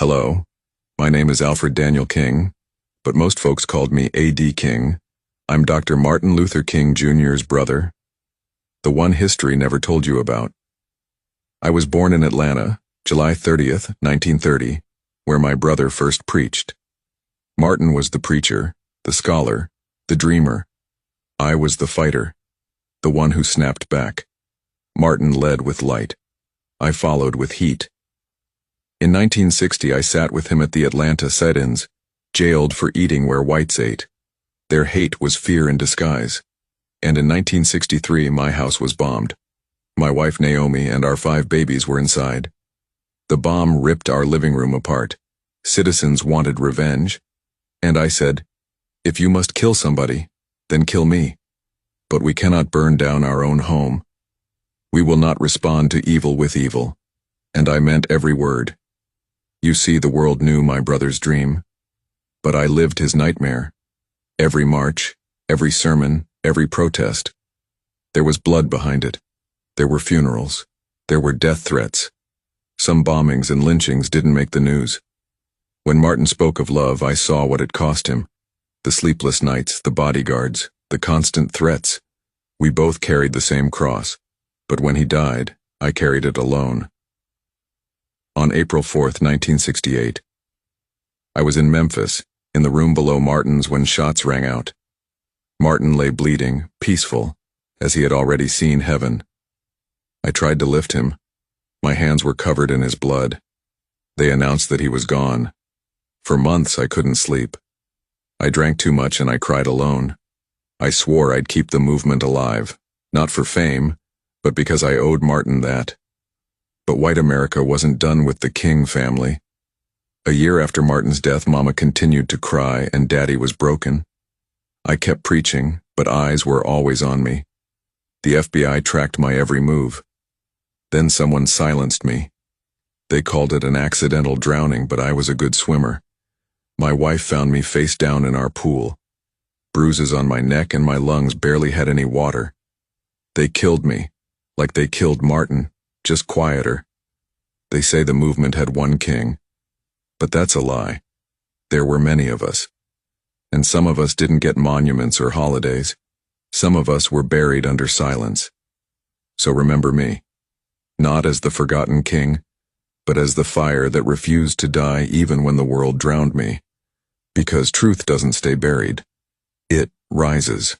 Hello, my name is Alfred Daniel King, but most folks called me A.D. King. I'm Dr. Martin Luther King Jr.'s brother, the one history never told you about. I was born in Atlanta, July 30th, 1930, where my brother first preached. Martin was the preacher, the scholar, the dreamer. I was the fighter, the one who snapped back. Martin led with light. I followed with heat. In 1960, I sat with him at the Atlanta sit-ins, jailed for eating where whites ate. Their hate was fear in disguise. And in 1963, my house was bombed. My wife Naomi and our 5 babies were inside. The bomb ripped our living room apart. Citizens wanted revenge. And I said, if you must kill somebody, then kill me. But we cannot burn down our own home. We will not respond to evil with evil. And I meant every word. You see, the world knew my brother's dream, but I lived his nightmare. Every march, every sermon, every protest. There was blood behind it. There were funerals. There were death threats. Some bombings and lynchings didn't make the news. When Martin spoke of love, I saw what it cost him. The sleepless nights, the bodyguards, the constant threats. We both carried the same cross, but when he died, I carried it alone. On April 4th, 1968, I was in Memphis, in the room below Martin's when shots rang out. Martin lay bleeding, peaceful, as he had already seen heaven. I tried to lift him. My hands were covered in his blood. They announced that he was gone. For months I couldn't sleep. I drank too much and I cried alone. I swore I'd keep the movement alive, not for fame, but because I owed Martin that. But white America wasn't done with the King family. A year after Martin's death, Mama continued to cry and Daddy was broken. I kept preaching, but eyes were always on me. The FBI tracked my every move. Then someone silenced me. They called it an accidental drowning, but I was a good swimmer. My wife found me face down in our pool. Bruises on my neck and my lungs barely had any water. They killed me, like they killed Martin, just quieter. They say the movement had one king. But that's a lie. There were many of us. And some of us didn't get monuments or holidays. Some of us were buried under silence. So remember me, not as the forgotten king, but as the fire that refused to die even when the world drowned me. Because truth doesn't stay buried. It rises.